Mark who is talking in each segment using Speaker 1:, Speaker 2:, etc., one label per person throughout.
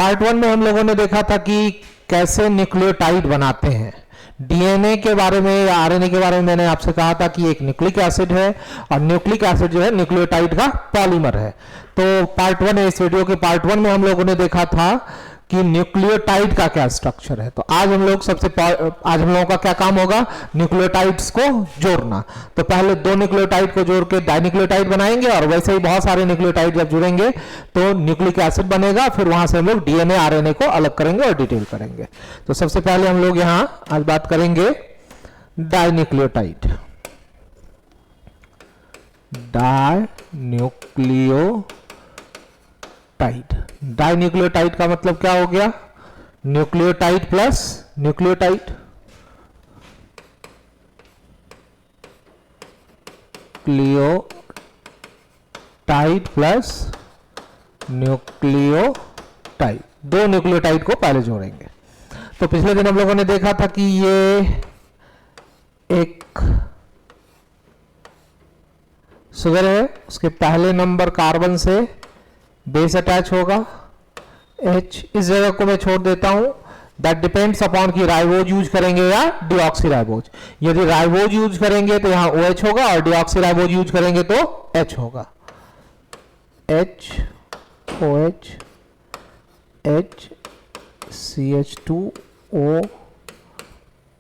Speaker 1: Part 1 में हम लोगों ने देखा था कि कैसे न्यूक्लियोटाइड बनाते हैं। डीएनए के बारे में या आरएनए के बारे में मैंने आपसे कहा था कि एक न्यूक्लिक एसिड है और न्यूक्लिक एसिड जो है न्यूक्लियोटाइड का पॉलीमर है। तो पार्ट 1 है, इस वीडियो के पार्ट 1 में हम लोगों ने देखा था कि न्यूक्लियोटाइड का क्या स्ट्रक्चर है। तो आज हम लोगों का क्या काम होगा, न्यूक्लियोटाइड्स को जोड़ना। तो पहले दो न्यूक्लियोटाइड को जोड़ के डाइन्यूक्लियोटाइड बनाएंगे और वैसे ही बहुत सारे न्यूक्लियोटाइड जब जुड़ेंगे तो न्यूक्लिक एसिड बनेगा। फिर वहां से हम लोग डीएनए आरएनए को अलग करेंगे और डिटेल करेंगे। तो सबसे पहले हम लोग यहां आज बात करेंगे डाइन्यूक्लियोटाइड। डाइन्यूक्लियोटाइड का मतलब क्या हो गया, nucleotide plus nucleotide. Nucleotide plus nucleotide, दो न्यूक्लियोटाइड को पहले जोड़ेंगे। तो पिछले दिन हम लोगों ने देखा था कि ये एक शुगर है, उसके पहले नंबर कार्बन से बेस अटैच होगा H। इस जगह को मैं छोड़ देता हूं, दैट डिपेंड्स अपॉन कि राइबोज यूज करेंगे या डीऑक्सीराइबोज। यदि राइबोज यूज करेंगे तो यहां OH होगा और डीऑक्सीराइबोज यूज करेंगे तो H होगा। H OH H CH2O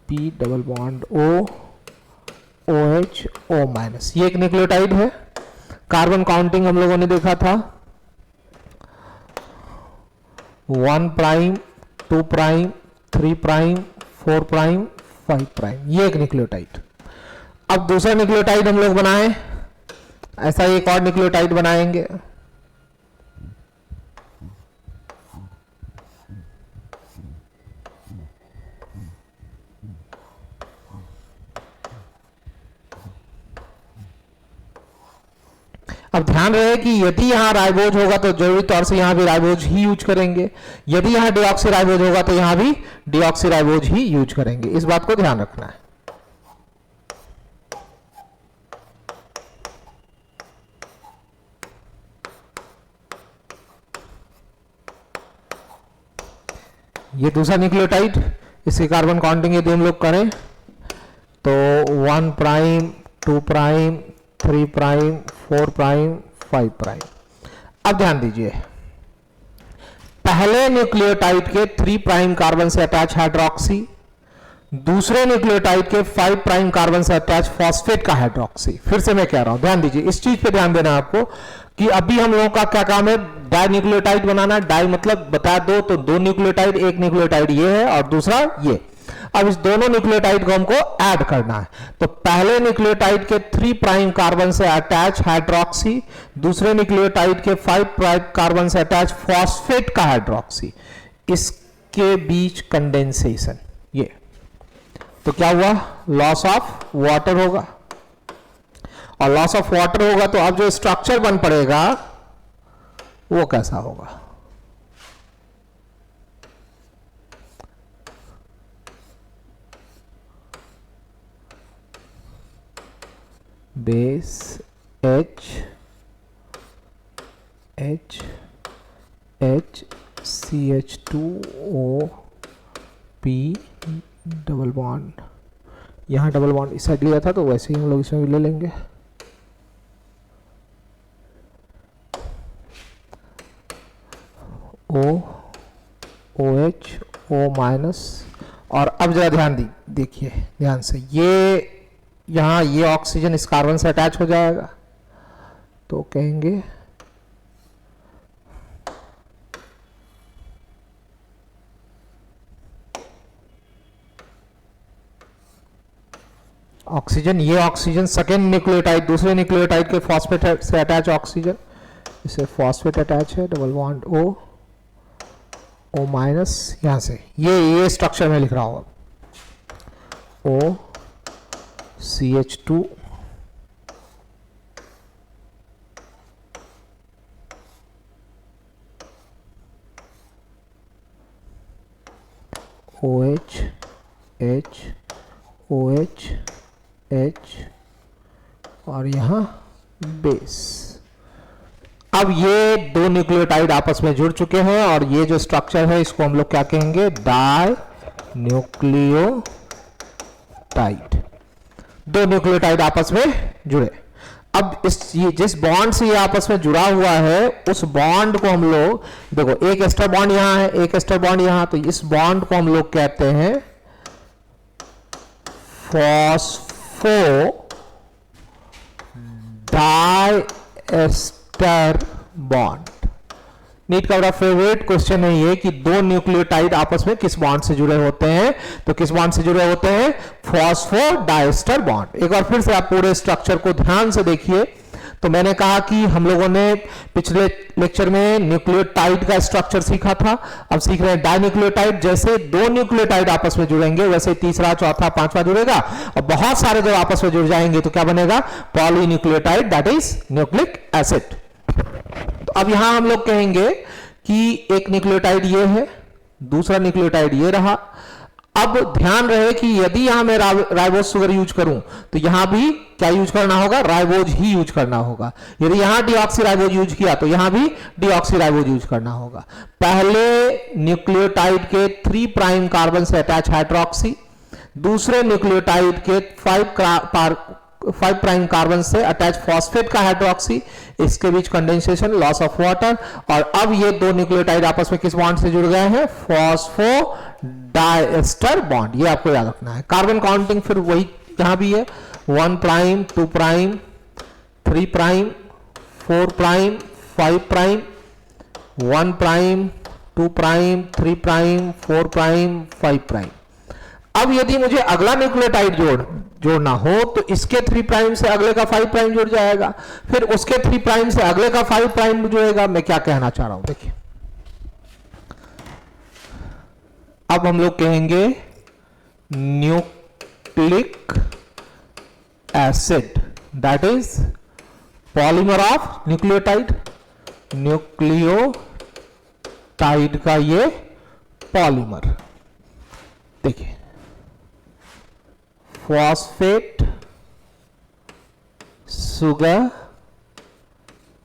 Speaker 1: P double bond O OH O minus. ये एक न्यूक्लियोटाइड है। कार्बन काउंटिंग हम लोगों ने देखा था 1 prime 2 prime 3 prime 4 prime 5 prime. ये एक न्यूक्लियोटाइड। अब दूसरा न्यूक्लियोटाइड हम लोग बनाएं, ऐसा एक और न्यूक्लियोटाइड बनाएंगे। अब ध्यान रहे कि यदि यहां राइबोज होगा तो जरूरी तौर से यहां भी राइबोज ही यूज करेंगे, यदि यहां डीऑक्सीराइबोज होगा तो यहां भी डीऑक्सीराइबोज ही यूज करेंगे। इस बात को ध्यान रखना है। ये दूसरा न्यूक्लियोटाइड, इसकी कार्बन काउंटिंग यदि हम लोग करें तो 1 prime 2 prime 3 prime 4 prime 5 prime. अब ध्यान दीजिए, पहले न्यूक्लियोटाइड के 3 प्राइम कार्बन से अटैच हाइड्रोक्सी, दूसरे न्यूक्लियोटाइड के 5 प्राइम कार्बन से अटैच फॉस्फेट का हाइड्रोक्सी। फिर से मैं कह रहा हूं, ध्यान दीजिए, इस चीज पे ध्यान देना आपको कि अभी हम लोगों का क्या काम है, डाई न्यूक्लियोटाइड बनाना। डाई मतलब बता दो तो दो न्यूक्लियोटाइड, एक न्यूक्लियोटाइड ये है और दूसरा ये। अब इस दोनों न्यूक्लियोटाइड को हमको ऐड करना है। तो पहले न्यूक्लियोटाइड के 3 प्राइम कार्बन से अटैच हाइड्रोक्सी, दूसरे न्यूक्लियोटाइड के 5 प्राइम कार्बन से अटैच फॉस्फेट का हाइड्रोक्सी, इसके बीच कंडेंसेशन। ये तो क्या हुआ, लॉस ऑफ वाटर होगा। और लॉस ऑफ वाटर होगा तो अब जो स्ट्रक्चर बन पड़ेगा वो कैसा होगा, base H H H CH2O P double bond. यहां डबल बॉन्ड इस साइड लिया था तो वैसे ही हम लोग इसमें भी ले लेंगे। O OH O minus. और अब जरा ध्यान देखिए ध्यान से, ये यहां ये ऑक्सीजन इस कार्बन से अटैच हो जाएगा तो कहेंगे ऑक्सीजन, ये ऑक्सीजन सेकेंड न्यूक्लियोटाइड, दूसरे न्यूक्लियोटाइड के फॉस्फेट से अटैच ऑक्सीजन, इसे फॉस्फेट अटैच है, डबल बॉन्ड O माइनस। यहां से ये स्ट्रक्चर में लिख रहा हूं, O CH2 OH H OH H और यहां बेस। अब ये दो न्यूक्लियोटाइड आपस में जुड़ चुके हैं और ये जो स्ट्रक्चर है इसको हम लोग क्या कहेंगे, डाई न्यूक्लियोटाइड। दो न्यूक्लियोटाइड आपस में जुड़े। अब ये जिस बॉन्ड से ये आपस में जुड़ा हुआ है उस बॉन्ड को हम लोग, देखो एक एस्टर बॉन्ड यहां है, एक एस्टर बॉन्ड यहां, तो इस बॉन्ड को हम लोग कहते हैं फॉस्फो डाइएस्टर बॉन्ड। नीट का बड़ा फेवरेट क्वेश्चन है ये कि दो न्यूक्लियोटाइड आपस में किस बॉन्ड से जुड़े होते हैं, तो किस बॉन्ड से जुड़े होते हैं, फॉस्फो डाइएस्टर बॉन्ड। एक बार फिर से आप पूरे स्ट्रक्चर को ध्यान से देखिए। तो मैंने कहा कि हम लोगों ने पिछले लेक्चर में न्यूक्लियोटाइड का स्ट्रक्चर सीखा था, अब सीख रहे हैं डाइन्यूक्लियोटाइड। जैसे दो न्यूक्लियोटाइड आपस में जुड़ेंगे वैसे तीसरा, चौथा, पांचवा जुड़ेगा और बहुत सारे जब आपस में जुड़ जाएंगे तो क्या बनेगा, polynucleotide, that is nucleic acid. तो अब यहां हम लोग कहेंगे कि एक न्यूक्लियोटाइड ये है, दूसरा न्यूक्लियोटाइड ये रहा। अब ध्यान रहे कि यदि यहां मैं राइबोज शुगर यूज करूं तो यहां भी क्या यूज करना होगा, राइबोज ही यूज करना होगा। यदि यहां डीऑक्सीराइबोज यूज किया तो यहां भी डीऑक्सीराइबोज यूज करना होगा। पहले न्यूक्लियोटाइड के 3 प्राइम कार्बन से अटैच हाइड्रोक्सी, दूसरे न्यूक्लियोटाइड के 5 प्राइम कार्बन से अटैच फॉस्फेट का हाइड्रोक्सी, इसके बीच कंडेंसेशन, लॉस ऑफ वाटर। और अब ये दो न्यूक्लियोटाइड आपस में किस बॉन्ड से जुड़ गए हैं, फॉस्फो डाइएस्टर बॉन्ड। ये आपको याद रखना है। कार्बन काउंटिंग फिर वही यहां भी है, 1 prime, 2 prime, 3 prime, 4 prime, 5 prime, 1 prime, 2 prime, 3 prime, 4 prime, 5 prime. अब यदि मुझे अगला न्यूक्लियोटाइड जोड़ना हो तो इसके 3 प्राइम से अगले का 5 प्राइम जुड़ जाएगा, फिर उसके 3 प्राइम से अगले का 5 प्राइम जुड़ेगा। मैं क्या कहना चाह रहा हूं देखिए, अब हम लोग कहेंगे nucleic acid, that is polymer of nucleotide. Nucleotide का ये पॉलीमर देखिए, फॉस्फेट सुगर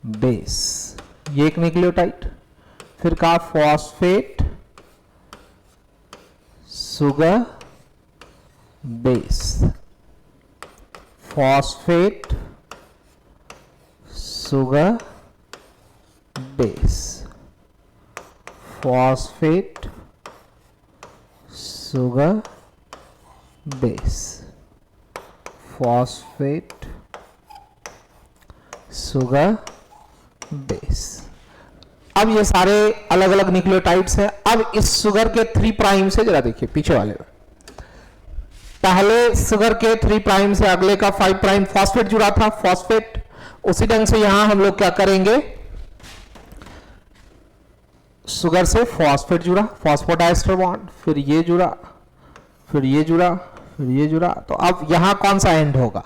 Speaker 1: बेस, ये एक न्यूक्लियोटाइड। फिर कहा phosphate sugar base, phosphate sugar base, phosphate sugar base, phosphate sugar base. अब ये सारे अलग अलग न्यूक्लियोटाइड्स हैं। अब इस शुगर के 3 प्राइम से जरा देखिए पीछे वाले में, पहले शुगर के 3 प्राइम से अगले का 5 प्राइम फॉस्फेट जुड़ा था, फॉस्फेट। उसी ढंग से यहां हम लोग क्या करेंगे, शुगर से फॉस्फेट जुड़ा, फॉस्फोडाइएस्टर बॉन्ड, फिर ये जुड़ा, फिर ये जुड़ा, फिर ये जुड़ा। तो अब यहां कौन सा एंड होगा,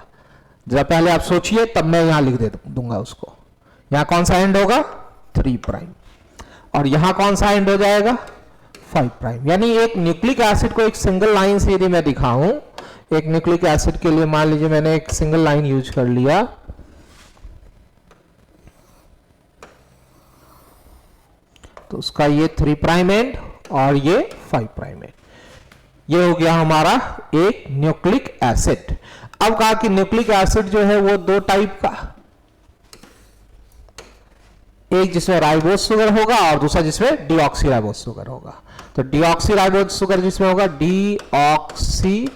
Speaker 1: जरा पहले आप सोचिए, तब मैं यहां लिख दूंगा उसको। यहां कौन सा एंड होगा, 3 प्राइम, और यहां कौन सा एंड हो जाएगा, 5 प्राइम। यानी एक न्यूक्लिक एसिड को एक सिंगल लाइन से यदि मैं दिखाऊं, एक न्यूक्लिक एसिड के लिए मान लीजिए मैंने एक सिंगल लाइन यूज कर लिया, तो उसका ये 3 प्राइम एंड और ये 5 प्राइम एंड, ये हो गया हमारा एक न्यूक्लिक एसिड। अब कहा कि न्यूक्लिक एसिड जो है वो 2 टाइप का, एक जिसमें राइबोज शुगर होगा और दूसरा जिसमें डीऑक्सीराइबोज शुगर होगा। तो डीऑक्सीराइबोज शुगर जिसमें होगा डीऑक्सीराइबो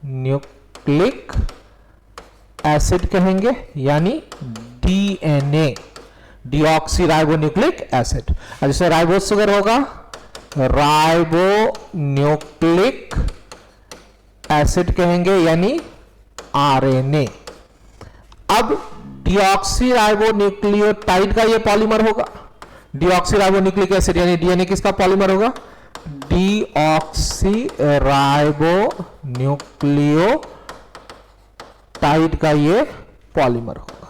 Speaker 1: न्यूक्लिक एसिड कहेंगे, यानी डीएनए, डीऑक्सीराइबो न्यूक्लिक एसिड। और जिसमें राइबोज शुगर होगा राइबो न्यूक्लिक एसिड कहेंगे, यानी आरएनए। अब डीऑक्सीराइबो न्यूक्लियोटाइड का ये पॉलीमर होगा, डीऑक्सीराइबो न्यूक्लिक एसिड यानी डीएनए किसका पॉलीमर होगा, डीऑक्सीराइबो न्यूक्लियोटाइड का ये पॉलीमर होगा।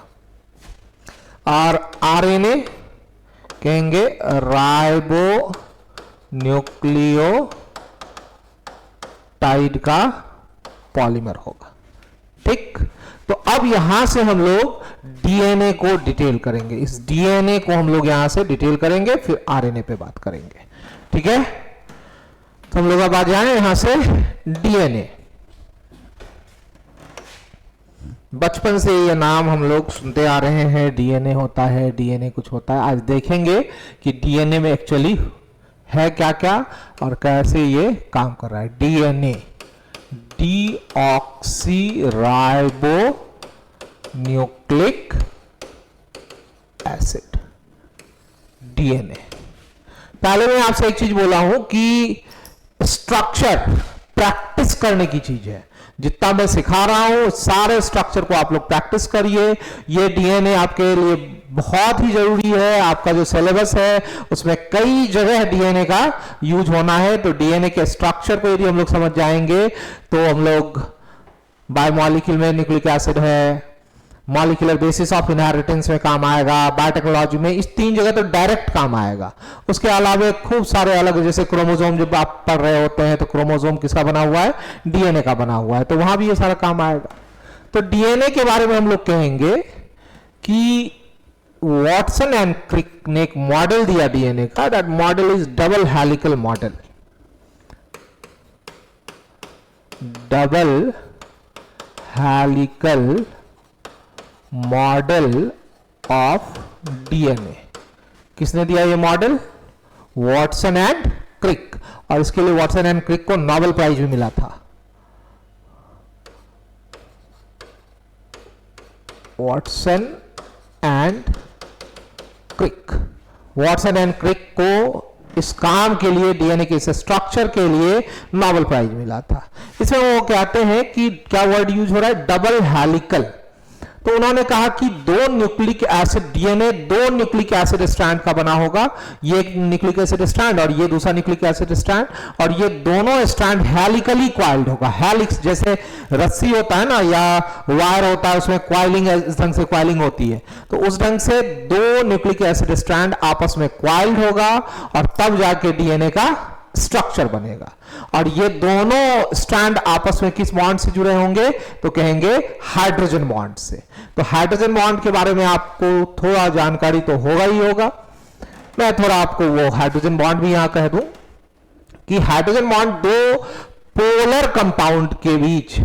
Speaker 1: और आरएनए कहेंगे राइबो न्यूक्लियोटाइड का पॉलीमर होगा। ठीक, तो अब यहां से हम लोग डीएनए को डिटेल करेंगे, इस डीएनए को हम लोग यहां से डिटेल करेंगे, फिर आरएनए पे बात करेंगे। ठीक है, तो हम लोग अब आ जाए यहां से डीएनए। बचपन से ये नाम हम लोग सुनते आ रहे हैं, डीएनए होता है, डीएनए कुछ होता है। आज देखेंगे कि डीएनए में एक्चुअली है क्या क्या और कैसे ये काम कर रहा है। DNA, deoxyribo nucleic acid, DNA. पहले मैं आपसे एक चीज बोला हूं कि स्ट्रक्चर प्रैक्टिस करने की चीज है। जितना मैं सिखा रहा हूं सारे स्ट्रक्चर को आप लोग प्रैक्टिस करिए। ये डीएनए आपके लिए बहुत ही जरूरी है। आपका जो सिलेबस है उसमें कई जगह डीएनए का यूज होना है। तो डीएनए के स्ट्रक्चर को यदि हम लोग समझ जाएंगे तो हम लोग बायोमॉलिक्यूल में न्यूक्लिक एसिड है, मॉलिक्यूलर बेसिस ऑफ इनहेरिटेंस में काम आएगा, बायोटेक्नोलॉजी में इस 3 जगह तो डायरेक्ट काम आएगा। उसके अलावा खूब सारे अलग, जैसे क्रोमोसोम जब आप पढ़ रहे होते हैं तो क्रोमोसोम किसका बना हुआ है, डीएनए का बना हुआ है, तो वहां भी ये सारा काम आएगा। तो डीएनए के बारे में हम लोग कहेंगे कि वॉटसन एंड क्रिक ने एक मॉडल दिया डीएनए का, that model is double helical model. Double helical model of DNA. किसने दिया ये मॉडल? वॉटसन एंड क्रिक। और इसके लिए वॉटसन एंड क्रिक को नोबेल प्राइज भी मिला था। Watson and Crick, Watson and Crick को इस काम के लिए, डीएनए के इस स्ट्रक्चर के लिए नोबेल प्राइज मिला था। इसमें वो कहते हैं कि क्या वर्ड यूज हो रहा है, डबल हेलिकल। तो उन्होंने कहा कि 2 nucleic acid, DNA 2 nucleic acid strand का बना होगा। ये एक न्यूक्लिक एसिड स्ट्रैंड और ये दूसरा न्यूक्लिक एसिड स्ट्रैंड, और ये दोनों स्ट्रैंड हेलिकली क्वाइल्ड होगा। हेलिक्स जैसे रस्सी होता है ना, या वायर होता है, उसमें क्वाइलिंग, इस ढंग से क्वाइलिंग होती है। तो उस ढंग से 2 न्यूक्लिक एसिड स्ट्रैंड आपस में क्वाइल्ड होगा और तब जाके डीएनए का स्ट्रक्चर बनेगा। और ये दोनों स्ट्रैंड आपस में किस बॉन्ड से जुड़े होंगे, तो कहेंगे हाइड्रोजन बॉन्ड से। तो हाइड्रोजन बॉन्ड के बारे में आपको थोड़ा जानकारी तो होगा ही होगा। मैं थोड़ा आपको वो हाइड्रोजन बॉन्ड भी यहां कह दूं कि हाइड्रोजन बॉन्ड 2 पोलर कंपाउंड के बीच,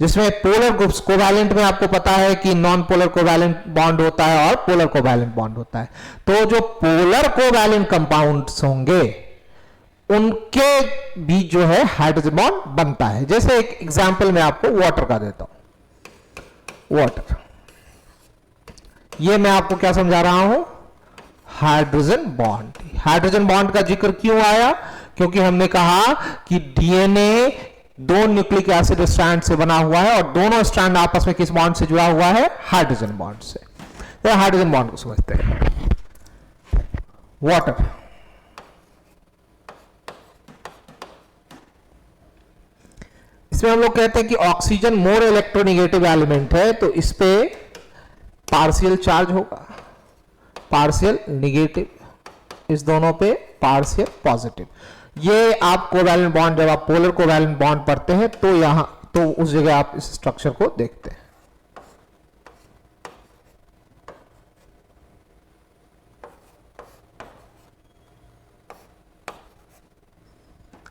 Speaker 1: जिसमें पोलर ग्रुप्स, कोवैलेंट में आपको पता है कि नॉन पोलर कोवैलेंट बॉन्ड होता है और पोलर कोवैलेंट बॉन्ड होता है। तो जो पोलर कोवैलेंट कंपाउंड्स होंगे उनके बीच जो है हाइड्रोजन बॉन्ड बनता है। जैसे एक एग्जांपल मैं आपको वाटर का देता हूं। वाटर, ये मैं आपको क्या समझा रहा हूं, हाइड्रोजन बॉन्ड। हाइड्रोजन बॉन्ड का जिक्र क्यों आया, क्योंकि हमने कहा कि डीएनए 2 न्यूक्लिक एसिड स्ट्रैंड से बना हुआ है और दोनों स्ट्रैंड आपस में किस बॉन्ड से जुड़ा हुआ है, हाइड्रोजन बॉन्ड से। तो हाइड्रोजन बॉन्ड को समझते हैं। वाटर, इसमें हम लोग कहते हैं कि ऑक्सीजन मोर इलेक्ट्रोनेगेटिव एलिमेंट है, तो इस पे पार्शियल चार्ज होगा, पार्शियल नेगेटिव, इस दोनों पे पार्शियल पॉजिटिव। ये आप कोवैलेंट बॉन्ड, जब आप पोलर कोवैलेंट बॉन्ड पढ़ते हैं तो यहां, तो उस जगह आप इस स्ट्रक्चर को देखते हैं।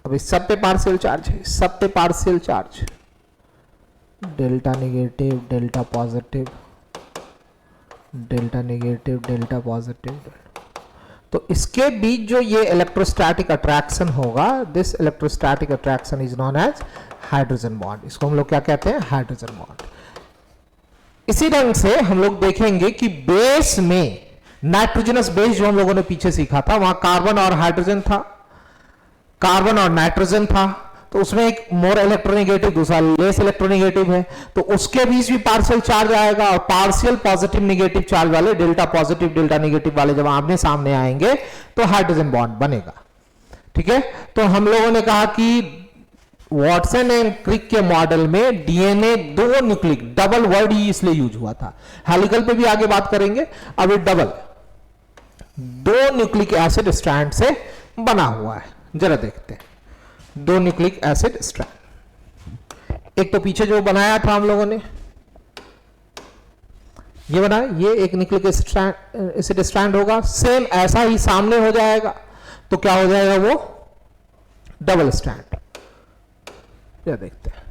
Speaker 1: अब इस सब पे पार्शियल चार्ज है, इस सब पे partial charge, delta negative, delta positive, delta negative, delta positive. तो इसके बीच जो ये इलेक्ट्रोस्टैटिक अट्रैक्शन होगा, this electrostatic attraction is known as hydrogen bond. इसको हम लोग क्या कहते हैं, हाइड्रोजन बॉन्ड। इसी ढंग से हम लोग देखेंगे कि बेस में, नाइट्रोजनस बेस जो हम लोगों ने पीछे सीखा था, वहां कार्बन और हाइड्रोजन था, कार्बन और नाइट्रोजन था। तो उसमें एक मोर इलेक्ट्रोनेगेटिव, दूसरा लेस इलेक्ट्रोनेगेटिव है, तो उसके बीच भी पार्शियल चार्ज आएगा। और पार्शियल पॉजिटिव नेगेटिव चार्ज वाले, डेल्टा पॉजिटिव डेल्टा नेगेटिव वाले जब आमने सामने आएंगे तो हाइड्रोजन बॉन्ड बनेगा। ठीक है, तो हम लोगों ने कहा कि वॉटसन एंड क्रिक के मॉडल में डीएनए 2 न्यूक्लिक, डबल वर्ड ही इसलिए यूज हुआ था। हेलिकल पे भी आगे बात करेंगे, अब ये डबल 2 न्यूक्लिक एसिड स्ट्रैंड से बना हुआ है। जरा देखते हैं, 2 न्यूक्लिक एसिड स्ट्रैंड। एक तो पीछे जो बनाया था हम लोगों ने, ये बना, ये एक न्यूक्लिक एसिड स्ट्रैंड होगा, सेम ऐसा ही सामने हो जाएगा, तो क्या हो जाएगा वो डबल स्ट्रैंड। ये देखते हैं,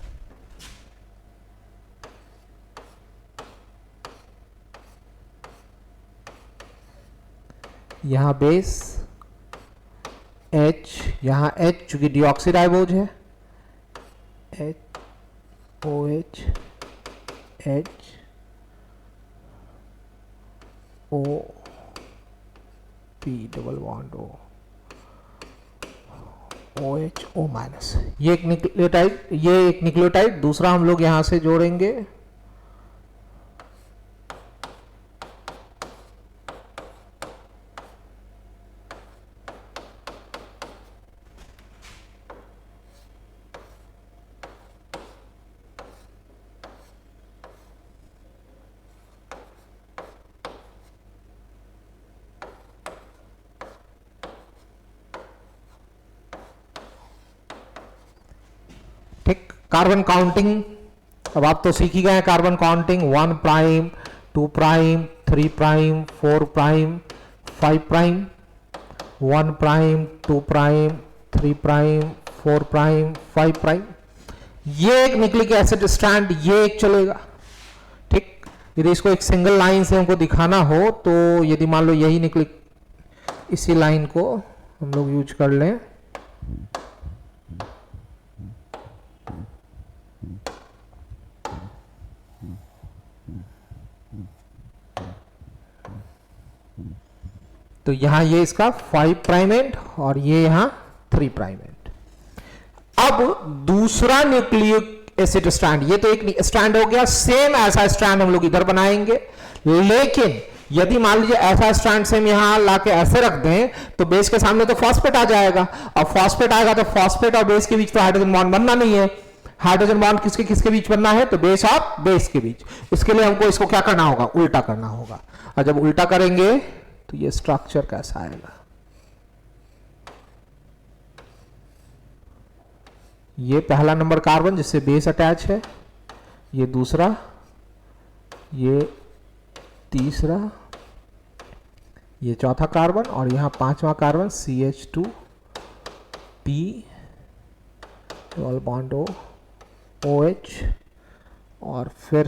Speaker 1: यहां बेस H, यहां H चूंकि डीऑक्सीराइबोज है, H OH H O P double bond O OH O minus, ये एक न्यूक्लियोटाइड, ये एक न्यूक्लियोटाइड, दूसरा हम लोग यहां से जोड़ेंगे कार्बन काउंटिंग। अब आप तो सीख ही गए हैं carbon counting, 1 prime 2 prime 3 prime 4 prime 5 prime, 1 prime 2 prime 3 prime 4 prime 5 prime. ये एक न्यूक्लिक एसिड स्ट्रैंड, ये एक चलेगा। ठीक, यदि इसको एक सिंगल लाइन से हमको दिखाना हो तो यदि मान लो यही न्यूक्लिक, इसी लाइन को हम लोग यूज कर लें, तो यहां ये इसका 5 प्राइम एंड और ये यहां 3 प्राइम एंड। अब दूसरा न्यूक्लिक एसिड स्ट्रैंड, ये तो एक स्ट्रैंड हो गया, सेम ऐसा स्ट्रैंड हम लोग इधर बनाएंगे, लेकिन यदि मान लीजिए ऐसा स्ट्रैंड सेम यहां लाके ऐसे रख दें तो बेस के सामने तो फॉस्फेट आ जाएगा, और फॉस्फेट आएगा तो फॉस्फेट और बेस के बीच तो हाइड्रोजन बॉन्ड बनना नहीं है। हाइड्रोजन बॉन्ड किसके किसके बीच बनना है, तो बेस और बेस के बीच। इसके लिए हमको इसको क्या करना होगा, उल्टा करना होगा, और जब उल्टा करेंगे तो ये स्ट्रक्चर कैसा आएगा, ये पहला नंबर कार्बन जिससे बेस अटैच है, ये दूसरा, ये तीसरा, ये चौथा कार्बन, और यहां पांचवा carbon CH2 P double bond O OH, और फिर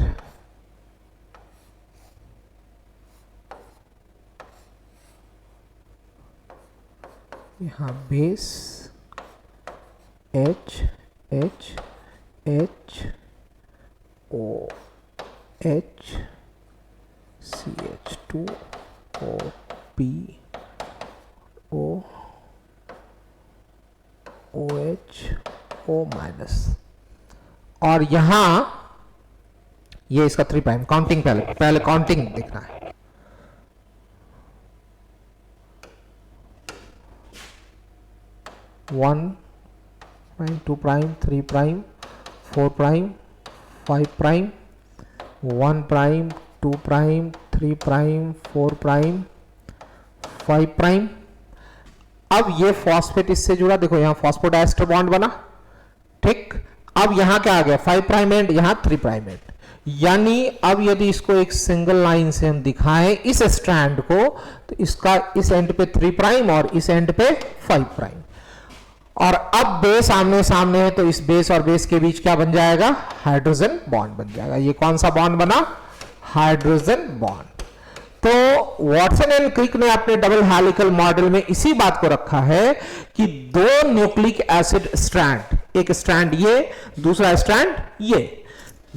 Speaker 1: यहां base H H H O H CH2 O P O OH O minus, और यहां ये इसका 3 प्राइम। काउंटिंग पहले काउंटिंग देखना है, 1 prime 2 prime 3 prime 4 prime 5 prime, 1 prime 2 prime 3 prime 4 prime 5 prime. अब ये फॉस्फेट इससे जुड़ा, देखो यहां फॉस्फोडाइस्टर बॉन्ड बना। ठीक, अब यहां क्या आ गया, 5 प्राइम एंड, यहां 3 प्राइम एंड। यानी अब यदि इसको एक सिंगल लाइन से हम दिखाएं इस स्ट्रैंड को, तो इसका इस एंड पे 3 प्राइम और इस एंड पे 5 प्राइम, और अब बेस आमने सामने है तो इस बेस और बेस के बीच क्या बन जाएगा, हाइड्रोजन बॉन्ड बन जाएगा। ये कौन सा बॉन्ड बना, हाइड्रोजन बॉन्ड। तो वॉटसन एंड क्रिक ने अपने डबल हेलिकल मॉडल में इसी बात को रखा है कि दो न्यूक्लिक एसिड स्ट्रैंड, एक स्ट्रैंड ये, दूसरा स्ट्रैंड ये,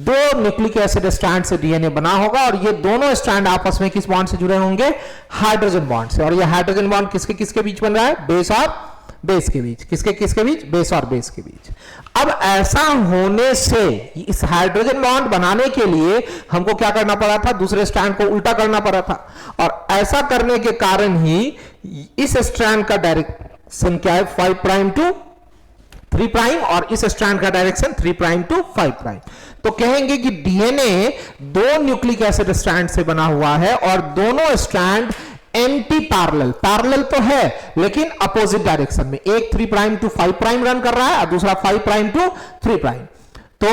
Speaker 1: दो न्यूक्लिक एसिड स्ट्रैंड से डीएनए बना होगा, और ये दोनों स्ट्रैंड आपस में किस बॉन्ड से जुड़े होंगे, हाइड्रोजन बॉन्ड से। और ये हाइड्रोजन बॉन्ड किसके किसके बीच बन रहा है, बेस और बेस के बीच। किसके किसके बीच, बेस और बेस के बीच। अब ऐसा होने से इस हाइड्रोजन बॉन्ड बनाने के लिए हमको क्या करना पड़ा था, दूसरे स्ट्रैंड को उल्टा करना पड़ा था, और ऐसा करने के कारण ही इस स्ट्रैंड का डायरेक्शन क्या है, 5 प्राइम टू 3 प्राइम, और इस स्ट्रैंड का डायरेक्शन 3 प्राइम टू 5 प्राइम। तो कहेंगे कि डीएनए दो न्यूक्लिक एसिड स्ट्रैंड से बना हुआ है, और दोनों स्ट्रैंड एंटी पैरेलल, पैरेलल तो है लेकिन अपोजिट डायरेक्शन में, एक 3 प्राइम टू 5 प्राइम रन कर रहा है और दूसरा 5 प्राइम टू 3 प्राइम। तो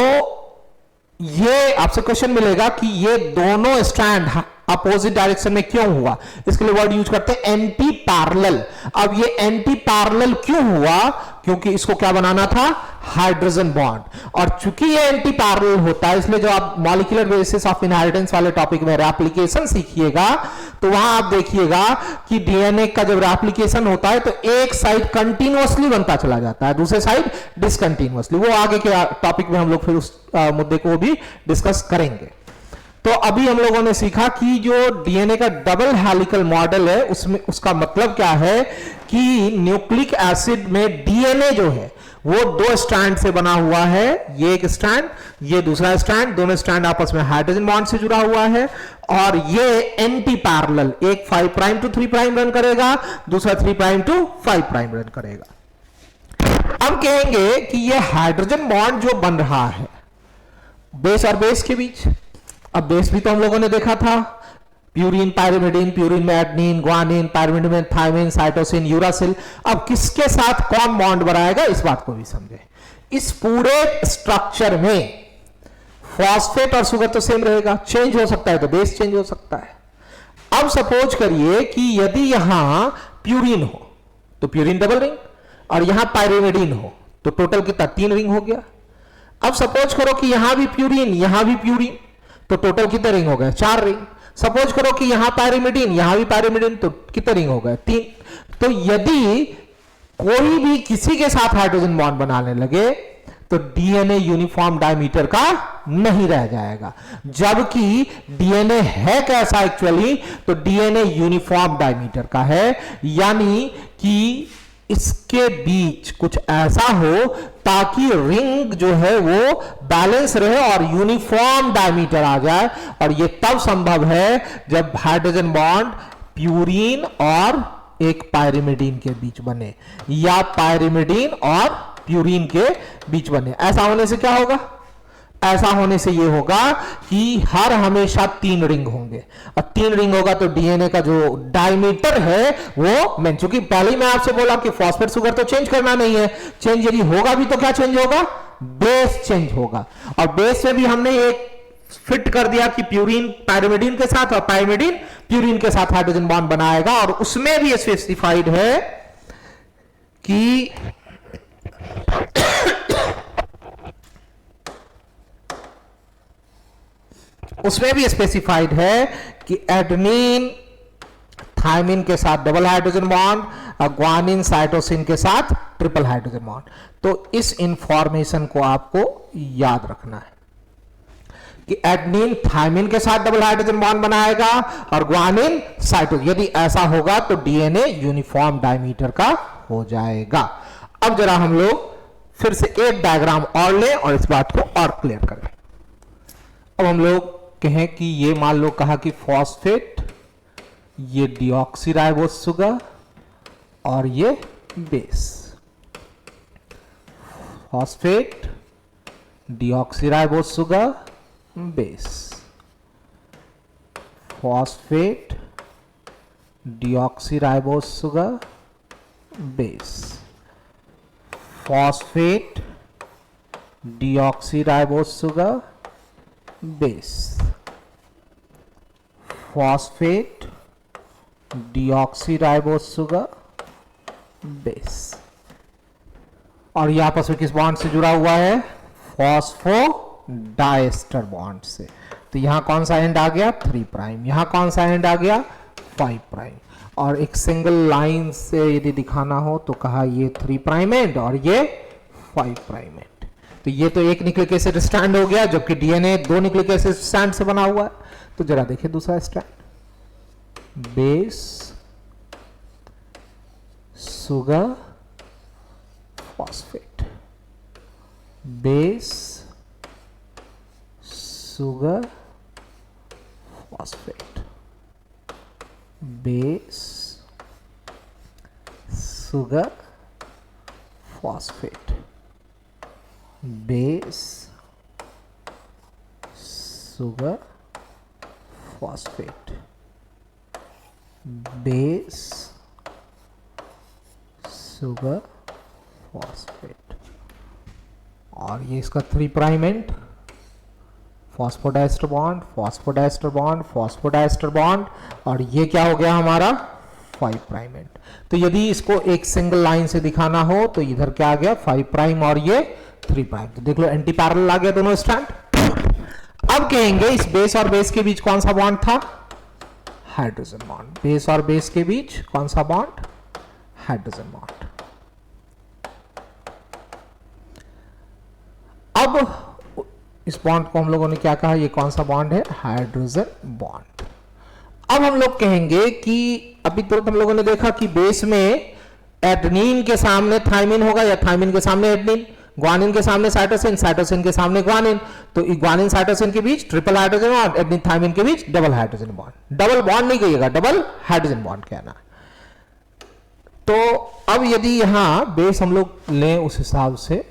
Speaker 1: ये आपसे क्वेश्चन मिलेगा कि ये दोनों स्ट्रैंड अपोजिट डायरेक्शन में क्यों हुआ, इसके लिए वर्ड यूज करते हैं एंटी पैरेलल। अब ये एंटी पैरेलल क्यों हुआ, क्योंकि इसको क्या बनाना था, हाइड्रोजन बॉन्ड। और चूंकि ये एंटी पैरेलल होता है, इसलिए जो आप मॉलिक्यूलर बेसिस ऑफ इनहेरिटेंस वाले टॉपिक में रेप्लिकेशन सीखिएगा तो वहां आप देखिएगा कि डीएनए का जब रेप्लिकेशन होता है तो एक साइड कंटिन्यूअसली बनता चला जाता है, दूसरे साइड डिसकंटिन्यूअसली। वो आगे के टॉपिक में हम लोग फिर उस मुद्दे को भी डिस्कस करेंगे। तो अभी हम लोगों ने सीखा कि जो डीएनए का डबल हेलिकल मॉडल है उसमें उसका मतलब क्या है कि न्यूक्लिक एसिड में डीएनए जो है वो दो स्ट्रैंड से बना हुआ है, ये एक स्ट्रैंड, ये दूसरा स्ट्रैंड, दोनों स्ट्रैंड आपस में हाइड्रोजन बॉन्ड से जुड़ा हुआ है। और ये एंटी पैरेलल, एक 5 प्राइम टू 3 प्राइम रन करेगा, दूसरा 3 प्राइम टू 5 प्राइम रन करेगा। अब कहेंगे कि ये हाइड्रोजन बॉन्ड जो बन रहा है बेस और बेस के बीच, अब बेस भी तो हम लोगों ने देखा था, प्यूरिन पायरिमिडीन, प्यूरिन में एडेनिन, ग्वानिन, पायरिमिडीन में थायमिन, साइटोसिन, यूरासिल। अब किसके साथ कौन बॉन्ड बनाएगा इस बात को भी समझे। इस पूरे स्ट्रक्चर में फॉस्फेट और शुगर तो सेम रहेगा, चेंज हो सकता है तो बेस चेंज हो सकता है। अब सपोज करिए कि यदि यहां प्यूरिन हो तो प्यूरिन डबल रिंग, और यहां पायरिमिडीन हो तो टोटल कितना, 3 रिंग हो गया। अब सपोज करो कि यहां भी प्यूरिन, यहां भी प्यूरिन, तो टोटल कितने रिंग हो गए, 4 रिंग। सपोज करो कि यहां पायरिमिडीन, यहां भी पायरिमिडीन, तो कितने रिंग हो गए, 3। तो यदि कोई भी किसी के साथ हाइड्रोजन बॉन्ड बनाने लगे तो डीएनए यूनिफॉर्म डायमीटर का नहीं रह जाएगा, जबकि डीएनए है कैसा एक्चुअली, तो डीएनए यूनिफॉर्म डायमीटर का है, यानी कि इसके बीच कुछ ऐसा हो ताकि रिंग जो है वो बैलेंस रहे और यूनिफॉर्म डायमीटर आ जाए। और ये तब संभव है जब हाइड्रोजन बॉन्ड प्यूरिन और एक पायरिमिडीन के बीच बने, या पायरिमिडीन और प्यूरिन के बीच बने। ऐसा होने से क्या होगा, ऐसा होने से यह होगा कि हर हमेशा 3 रिंग होंगे, और 3 रिंग होगा तो डीएनए का जो डायमीटर है वो, मैं चूंकि पहले ही मैं आपसे बोला कि फॉस्फेट शुगर तो चेंज करना नहीं है, चेंज यदि होगा भी तो क्या चेंज होगा, बेस चेंज होगा। और बेस में भी हमने एक फिट कर दिया कि प्यूरिन पायरिमिडीन के साथ और पायरिमिडीन प्यूरिन के साथ हाइड्रोजन बॉन्ड बनाएगा, और उसमें भी स्पेसिफाइड है कि उसमें भी स्पेसिफाइड है कि एडेनिन थायमिन के साथ डबल हाइड्रोजन बॉन्ड और ग्वानिन साइटोसिन के साथ ट्रिपल हाइड्रोजन बॉन्ड। तो इस इंफॉर्मेशन को आपको याद रखना है कि एडेनिन थायमिन के साथ डबल हाइड्रोजन बॉन्ड बनाएगा और ग्वानिन साइटोसिन। यदि ऐसा होगा तो डीएनए यूनिफॉर्म डायमीटर का हो जाएगा। अब जरा हम लोग फिर से एक डायग्राम और लें और इस बात को और क्लियर करें। अब हम लोग कहें कि ये मान लो कहा कि फॉस्फेट, ये डीऑक्सीराइबोस शुगर और ये base, phosphate deoxyribose sugar base, phosphate deoxyribose sugar base, phosphate deoxyribose sugar base, phosphate deoxyribose sugar base. और यह आपस में किस बॉन्ड से जुड़ा हुआ है, फॉस्फोडाइस्टर बॉन्ड से। तो यहां कौन सा एंड आ गया, 3 प्राइम, यहां कौन सा एंड आ गया, 5 प्राइम। और एक सिंगल लाइन से यदि दिखाना हो तो कहा ये 3 प्राइम एंड और ये 5 प्राइम एंड। तो ये तो एक न्यूक्लिक एसिड स्ट्रैंड हो गया, जबकि डीएनए 2 न्यूक्लिक एसिड स्ट्रैंड से बना हुआ है। तो जरा देखिए दूसरा strand, base sugar phosphate, base sugar phosphate, base sugar phosphate, base sugar phosphate, base sugar phosphate. और ये इसका 3 prime and phosphodiester bond, phosphodiester bond, phosphodiester bond, और ये क्या हो गया हमारा 5 प्राइम एंड। तो यदि इसको एक सिंगल लाइन से दिखाना हो तो इधर क्या आ गया 5 प्राइम और ये 3 प्राइम। तो देख लो एंटी पैरेलल आ गया दोनों स्ट्रैंड। अब कहेंगे इस बेस और बेस के बीच कौन सा बॉन्ड था, हाइड्रोजन बॉन्ड। बेस और बेस के बीच कौन सा बॉन्ड, हाइड्रोजन बॉन्ड। अब इस बॉन्ड को हम लोगों ने क्या कहा, ये कौन सा बॉन्ड है, हाइड्रोजन बॉन्ड। अब हम लोग कहेंगे कि अभी तुरंत हम लोगों ने देखा कि बेस में एडेनिन के सामने थाइमिन होगा या थाइमिन के सामने एडेनिन, ग्वानिन के सामने साइटोसिन, साइटोसिन के सामने ग्वानिन। तो ग्वानिन साइटोसिन के बीच triple hydrogen bond, adenine thymine के बीच double hydrogen bond. Double bond नहीं कहिएगा, डबल हाइड्रोजन बॉन्ड कहना। तो अब यदि यहां बेस हम लोग लें उस हिसाब से,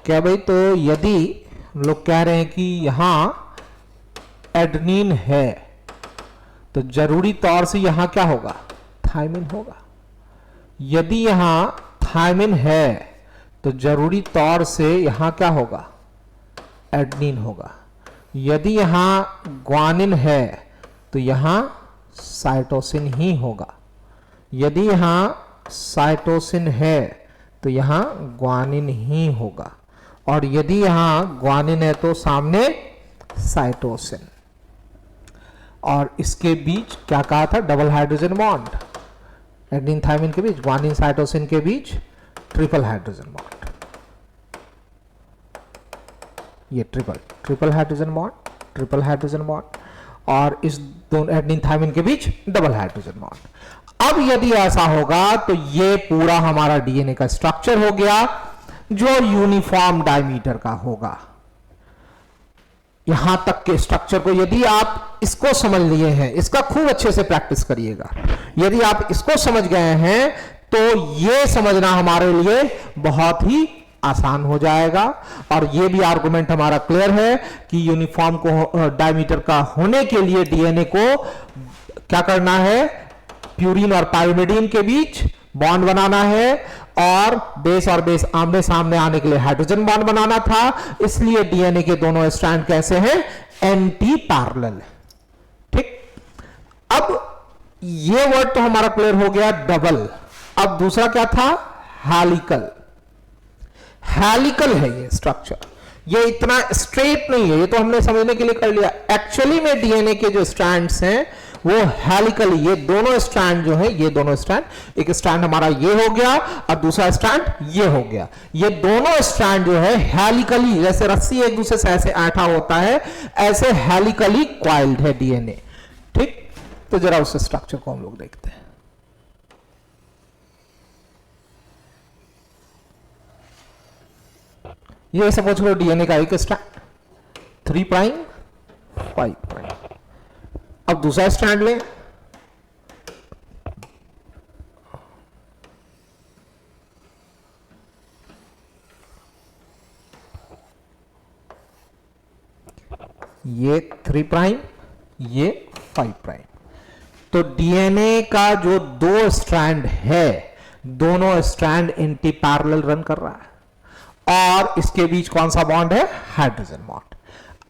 Speaker 1: क्या भाई, तो यदि हम लोग कह रहे हैं कि यहां एडेनिन है तो जरूरी तौर से यहां क्या होगा, थाइमिन होगा। यदि यहां थाइमिन है तो जरूरी तौर से यहां क्या होगा, एडेनिन होगा। यदि यहां ग्वानिन है तो यहां साइटोसिन ही होगा। यदि यहां साइटोसिन है तो यहां ग्वानिन ही होगा। और यदि यहां ग्वानिन है तो सामने साइटोसिन। और इसके बीच क्या कहा था, double hydrogen bond, adenine thymine के बीच, ग्वानिन साइटोसिन के बीच ट्रिपल हाइड्रोजन बॉन्ड। ये triple hydrogen bond, triple hydrogen bond, और इस दोनों एडेनिन थाइमिन के बीच डबल हाइड्रोजन बॉन्ड। अब यदि ऐसा होगा तो ये पूरा हमारा डीएनए का स्ट्रक्चर हो गया जो यूनिफॉर्म डायमीटर का होगा। यहां तक के स्ट्रक्चर को यदि आप इसको समझ लिए हैं, इसका खूब अच्छे से प्रैक्टिस करिएगा। यदि आप इसको समझ गए हैं तो ये समझना हमारे लिए बहुत ही आसान हो जाएगा। और ये भी आर्गुमेंट हमारा क्लियर है कि यूनिफॉर्म को डायमीटर का होने के लिए डीएनए को क्या करना है, प्यूरिन और पाइरिमिडीन के बीच बॉन्ड बनाना है, और बेस और बेस आमने सामने आने के लिए हाइड्रोजन बॉन्ड बनाना था। इसलिए डीएनए के दोनों स्ट्रैंड कैसे हैं, एंटी पैरेलल। ठीक, अब ये वर्ड तो हमारा क्लियर हो गया, डबल। अब दूसरा क्या था, हेलिकल। हेलिकल है ये स्ट्रक्चर, ये इतना स्ट्रेट नहीं है, ये तो हमने समझने के लिए कर लिया। एक्चुअली में डीएनए के जो स्ट्रैंड्स हैं वो हेलिकली, ये दोनों स्ट्रैंड जो है, ये दोनों स्ट्रैंड, एक स्ट्रैंड हमारा ये हो गया और दूसरा स्ट्रैंड ये हो गया। ये दोनों स्ट्रैंड जो है हेलिकली, जैसे रस्सी एक दूसरे से ऐसे ऐंठा होता है, ऐसे हेलिकली कॉइल्ड है डीएनए। ठीक, तो जरा उस स्ट्रक्चर को हम लोग देखते हैं। ये सपोज करो डीएनए का एक स्ट्रैंड 3 प्राइम 5 प्राइम। अब दूसरा स्ट्रैंड लें, ये 3 प्राइम, ये 5 प्राइम। तो डीएनए का जो 2 स्ट्रैंड है, दोनों स्ट्रैंड एंटी पैरेलल रन कर रहा है, और इसके बीच कौन सा बॉन्ड है, हाइड्रोजन बॉन्ड।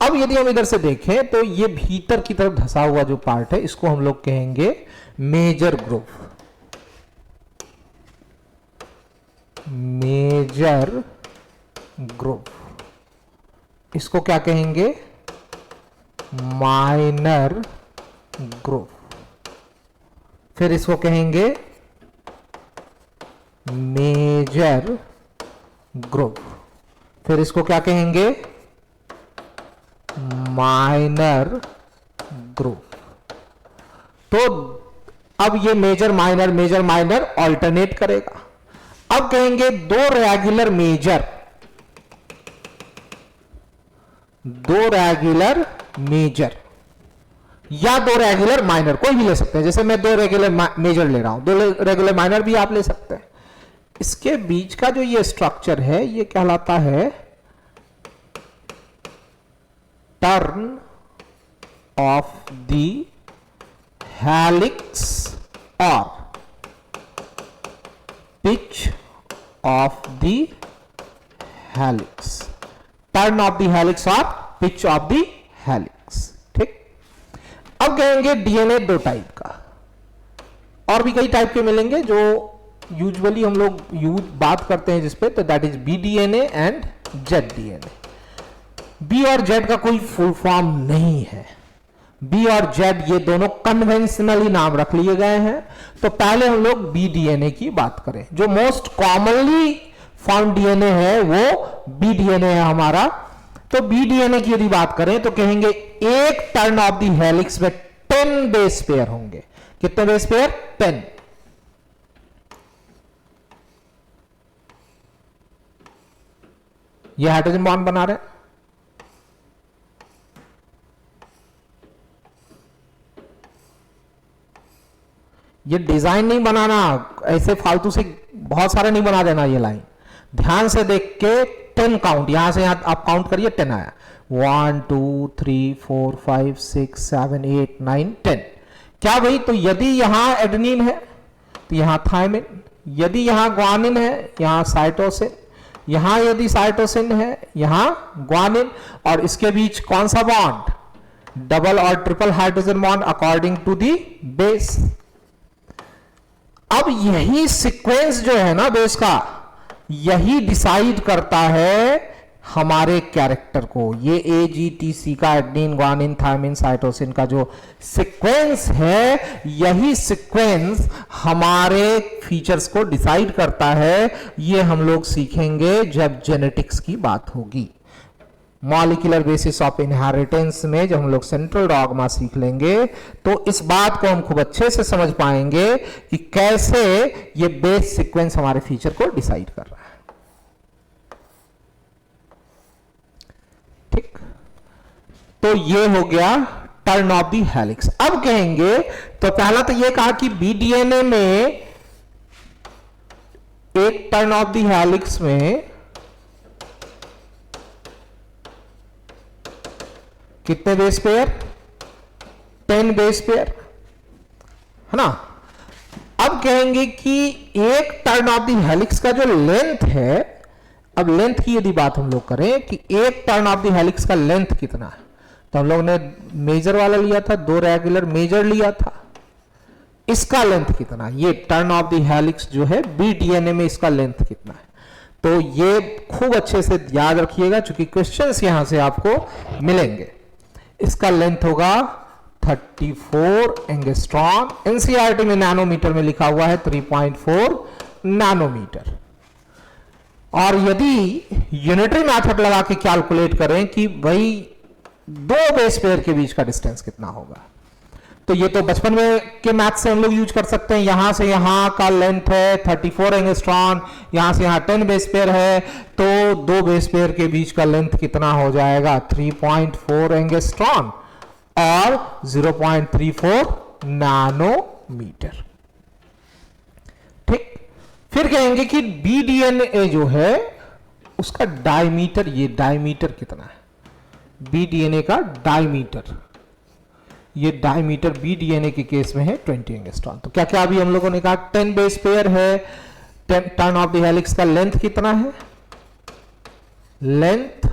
Speaker 1: अब यदि हम इधर से देखें तो ये भीतर की तरफ धंसा हुआ जो पार्ट है, इसको हम लोग कहेंगे मेजर ग्रुप। मेजर ग्रुप, इसको क्या कहेंगे, माइनर ग्रुप। फिर इसको कहेंगे मेजर ग्रुप। फिर इसको क्या कहेंगे, माइनर ग्रुप। तो अब ये मेजर माइनर ऑल्टरनेट करेगा। अब कहेंगे 2 रेगुलर मेजर, 2 रेगुलर मेजर या 2 रेगुलर माइनर, कोई भी ले सकते हैं। जैसे मैं 2 रेगुलर मेजर ले रहा हूं, 2 रेगुलर माइनर भी आप ले सकते हैं। इसके बीच का जो ये स्ट्रक्चर है, ये कहलाता है टर्न ऑफ द हेलिक्स और pitch of the helix, turn off the helix और पिच ऑफ द हेलिक्स। ठीक, अब कहेंगे डीएनए दो टाइप का, और भी कई टाइप के मिलेंगे जो यूजुअली हम लोग बात करते हैं जिसपे, तो that is B DNA and Z DNA. B और जेड का कोई फुल फॉर्म नहीं है, बी और जेड ये दोनों कन्वेंशनली नाम रख लिए गए हैं। तो पहले हम लोग बी डीएनए की बात करें, जो मोस्ट कॉमनली फॉर्म डीएनए है वो बी डीएनए है हमारा। तो बी डीएनए की यदि बात करें तो कहेंगे एक टर्न ऑफ द हेलिक्स में 10 बेस पेयर होंगे। कितने बेस पेयर? 10। ये हाइड्रोजन बॉन्ड बना रहे हैं, ये डिजाइन नहीं बनाना, ऐसे फालतू से बहुत सारे नहीं बना देना। ये लाइन ध्यान से देख के 10 काउंट, यहां से यहां आप काउंट करिए, 10 आया। 1 2 3 4 5 6 7 8 9 10। क्या भाई? तो यदि यहां एडेनिन है तो यहां थायमिन, यदि यहां ग्वानिन है यहां साइटोसिन, यहां यदि साइटोसिन है यहां ग्वानिन, और इसके बीच कौन सा बॉन्ड? डबल और triple hydrogen bond according to the base. अब यही सीक्वेंस जो है ना बेस का, यही डिसाइड करता है हमारे कैरेक्टर को। ये AGTC का एडेनिन ग्वानिन थायमिन साइटोसिन का जो सीक्वेंस है, यही सीक्वेंस हमारे फीचर्स को डिसाइड करता है। ये हम लोग सीखेंगे जब जेनेटिक्स की बात होगी। मॉलिक्यूलर बेसिस ऑफ इनहेरिटेंस में जब हम लोग सेंट्रल डॉगमा सीख लेंगे तो इस बात को हम खूब अच्छे से समझ पाएंगे कि कैसे ये बेस सीक्वेंस हमारे फीचर को डिसाइड कर रहा है। ठीक, तो ये हो गया टर्न ऑफ द हेलिक्स। अब कहेंगे, तो पहला तो ये कहा कि बी डीएनए में एक टर्न ऑफ द हेलिक्स में कितने बेस पेयर? 10 बेस पेयर, है ना। अब कहेंगे कि एक टर्न ऑफ द हेलिक्स का जो लेंथ है, अब लेंथ की यदि बात हम लोग करें कि एक टर्न ऑफ द हेलिक्स का लेंथ कितना है, तो हम लोग ने मेजर वाला लिया था, 2 रेगुलर मेजर लिया था। इसका लेंथ कितना? ये टर्न ऑफ द हेलिक्स जो है बी डीएनए में, इसका लेंथ कितना है? तो ये खूब अच्छे से याद रखिएगा, क्योंकि क्वेश्चंस यहां से आपको मिलेंगे। इसका लेंथ होगा 34 एंगस्ट्रॉम। एनसीईआरटी में नैनोमीटर में लिखा हुआ है 3.4 नैनोमीटर। और यदि यूनिटरी मेथड लगा के कैलकुलेट करें कि भाई 2 बेस पेयर के बीच का डिस्टेंस कितना होगा, तो ये तो बचपन में के मैथ से हम लोग यूज कर सकते हैं। यहां से यहां का लेंथ है 34 एंगस्ट्रॉम, यहां से यहां 10 बेस पेयर है, तो 2 बेस पेयर के बीच का लेंथ कितना हो जाएगा? 3.4 एंगस्ट्रॉम और 0.34 नैनोमीटर। ठीक, फिर कहेंगे कि बी डीएनए जो है उसका डायमीटर, ये डायमीटर कितना है? बी डीएनए का डायमीटर, ये डायमीटर बी डीएनए के केस में है 20 एंगस्ट्रॉम। तो क्या क्या अभी हम लोगों ने कहा? 10 बेस पेयर है, टर्न ऑफ द हेलिक्स का लेंथ कितना है? लेंथ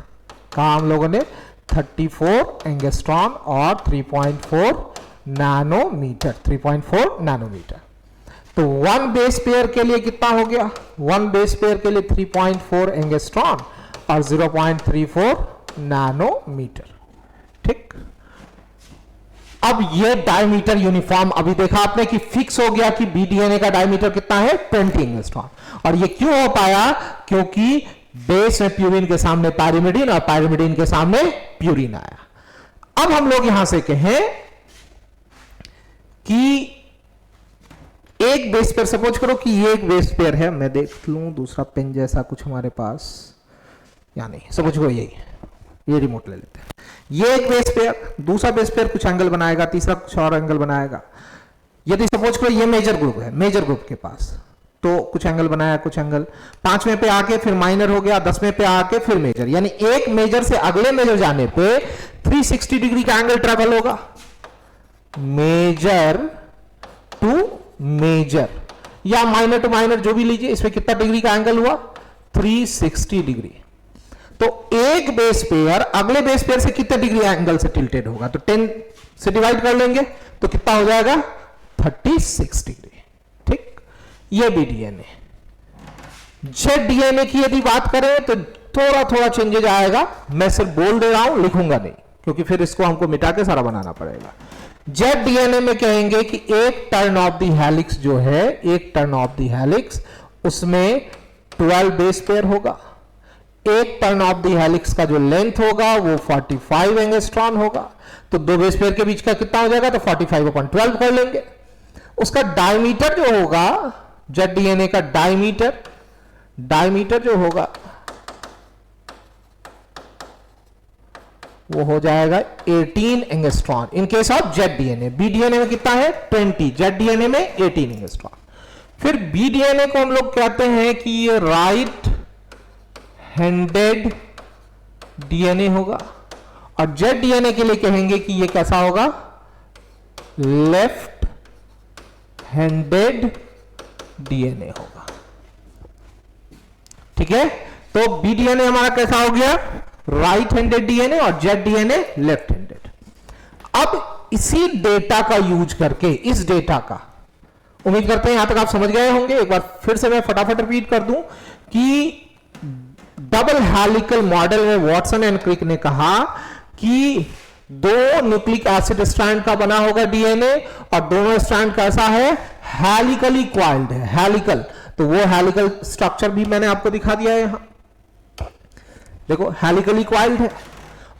Speaker 1: का हम लोगों ने 34 एंगस्ट्रॉम और 3.4 नैनोमीटर, 3.4 नैनोमीटर। तो 1 बेस पेयर के लिए कितना हो गया? 1 बेस पेयर के लिए 3.4 एंगस्ट्रॉम और 0.34 नैनोमीटर। ठीक, अब ये डायमीटर यूनिफॉर्म अभी देखा आपने कि फिक्स हो गया कि बी डीएनए का डायमीटर कितना है? 20 एंगस्ट्रॉम। और ये क्यों हो पाया? क्योंकि बेस में प्यूरिन के सामने पायरिमिडीन और पायरिमिडीन के सामने प्यूरिन आया। अब हम लोग यहां से कहें कि एक बेस पेयर, सपोज करो कि ये एक बेस पेयर है, मैं देख लूं दूसरा पेन जैसा कुछ हमारे पास, या नहीं, सपोज करो यही, ये रिमोट ले लेते हैं। ये एक बेस पेयर, दूसरा बेस पेयर कुछ एंगल बनाएगा, तीसरा कुछ और एंगल बनाएगा। यदि सपोज करो ये मेजर ग्रुप है, मेजर ग्रुप के पास तो कुछ एंगल बनाया, कुछ एंगल 5वें पे आके फिर माइनर हो गया, 10वें पे आके फिर मेजर, यानी एक मेजर से अगले मेजर जाने पे 360 डिग्री का एंगल ट्रेवल होगा, मेजर टू मेजर या माइनर टू माइनर जो भी लीजिए, इसमें कितना डिग्री का एंगल हुआ, 360 डिग्री। तो एक बेस पेयर अगले बेस पेयर से कितने डिग्री एंगल से टिल्टेड होगा, तो 10 से डिवाइड कर लेंगे तो कितना हो जाएगा, 36 डिग्री। ठीक, ये भी डीएनए। जेड डीएनए की यदि बात करें तो थोड़ा थोड़ा चेंजेज आएगा, मैं सिर्फ बोल दे रहा हूं, लिखूंगा नहीं, क्योंकि फिर इसको हमको मिटा के सारा बनाना पड़ेगा। जेड डीएनए में कहेंगे कि एक टर्न ऑफ द हेलिक्स जो है, एक टर्न ऑफ द हेलिक्स, उसमें 12 बेस पेयर होगा। एक टर्न ऑफ द हेलिक्स का जो लेंथ होगा वो 45 एंगस्ट्रॉन होगा। तो दो बेस पेयर के बीच का कितना हो जाएगा, तो 45/12 कर लेंगे। उसका डायमीटर जो होगा, जेड डीएनए का डायमीटर जो होगा वो हो जाएगा 18 angstrom in case of Z DNA. B DNA में कितना है, 20, जेड डीएनए में 18 एंगस्ट्रॉन। फिर बी डीएनए को हम लोग कहते हैं कि ये राइट हैंडेड डीएनए होगा, और जेड डीएनए के लिए कहेंगे कि ये कैसा होगा, लेफ्ट हैंडेड डीएनए होगा। ठीक है, तो बी डीएनए हमारा कैसा हो गया, राइट हैंडेड डीएनए, और जेड डीएनए लेफ्ट हैंडेड। अब इसी डेटा का यूज करके, इस डेटा का, उम्मीद करते हैं यहां तक आप समझ गए होंगे। एक बार फिर से मैं फटाफट रिपीट कर दूं कि डबल हेलिकल मॉडल में वॉटसन एंड क्रिक ने कहा कि दो न्यूक्लिक एसिड स्ट्रैंड का बना होगा डीएनए, और दोनों स्ट्रैंड कैसा है, हेलिकली क्वाइल्ड है, हेलिकल। तो वो हेलिकल स्ट्रक्चर भी मैंने आपको दिखा दिया है, यहां देखो हेलिकली क्वाइल्ड है।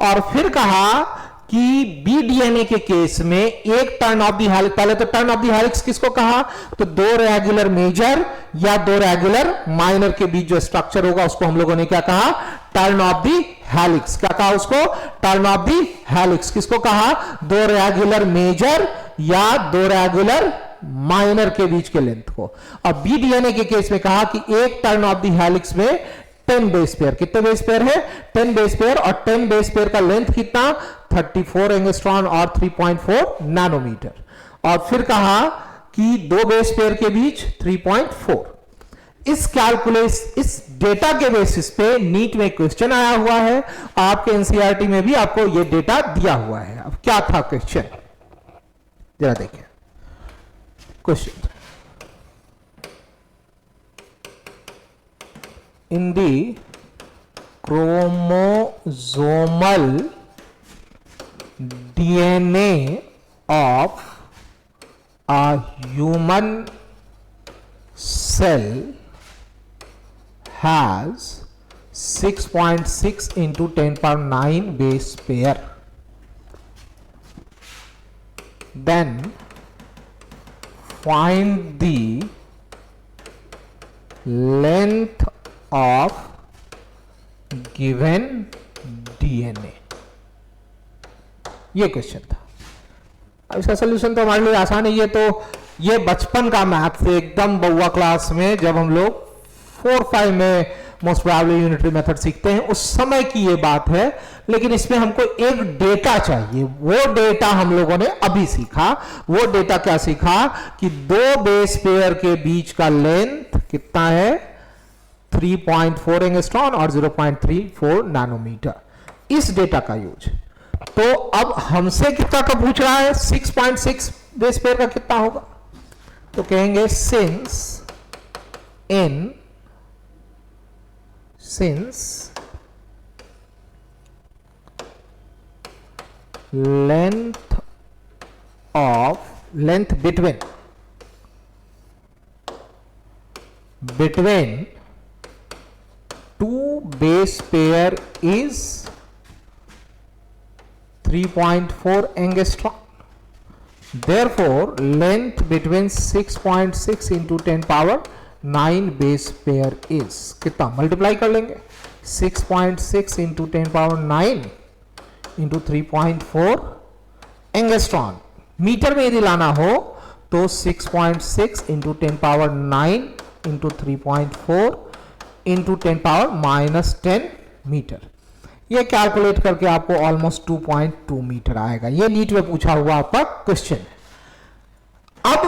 Speaker 1: और फिर कहा कि बी डीएनए के केस में एक टर्न ऑफ द हेलिक्स, पहले तो टर्न ऑफ द हेलिक्स किसको कहा, तो दो रेगुलर मेजर या दो रेगुलर माइनर के बीच जो स्ट्रक्चर होगा उसको हम लोगों ने क्या कहा, टर्न ऑफ द हेलिक्स। क्या कहा उसको, टर्न ऑफ द हेलिक्स। किसको कहा, दो रेगुलर मेजर या दो रेगुलर माइनर के बीच के लेंथ को। और बी डीएनए के केस में कहा कि एक टर्न ऑफ द हेलिक्स में 10 बेस पेयर, कितने बेस पेयर है, 10 बेस पेयर, और 10 बेस पेयर का लेंथ कितना, 34 एंगस्ट्रॉन और 3.4 नैनोमीटर। और फिर कहा कि दो बेस पेयर के बीच 3.4। इस डेटा के बेसिस पे नीट में क्वेश्चन आया हुआ है, आपके एनसीईआरटी में भी आपको यह डेटा दिया हुआ है। अब क्या था क्वेश्चन, जरा देखिए question. In the chromosomal DNA of a human cell has 6.6 into 10 power 9 base pair. Then find the length of given DNA। ये क्वेश्चन था। अब इसका सोल्यूशन तो हमारे लिए आसान है। ये बचपन का मैथ से एकदम बउआ क्लास में जब हम लोग 4-5 में मोस्ट प्रोबेबली यूनिटरी मेथड सीखते हैं उस समय की ये बात है, लेकिन इसमें हमको एक डेटा चाहिए। वो डेटा हम लोगों ने अभी सीखा। वो डेटा क्या सीखा कि दो बेस पेयर के बीच का लेंथ कितना है, 3.4 एंगस्ट्रॉन और 0.34 नैनोमीटर। इस डेटा का यूज। तो अब हमसे कितना का पूछ रहा है, 6.6 बेस पेयर का कितना होगा, तो कहेंगे since length between two base pair is 3.4 angstrom. Therefore, length between 6.6 into 10 power 9 base pair is कितना, मल्टीप्लाई कर लेंगे 6.6 into 10 power 9 into 3.4 angstrom. Metre में यदि लाना हो तो 6.6 into 10 power 9 into 3.4 into 10⁻⁻10 metre. ये कैलकुलेट करके आपको ऑलमोस्ट 2.2 मीटर आएगा। ये नीट में पूछा हुआ आपका क्वेश्चन है। अब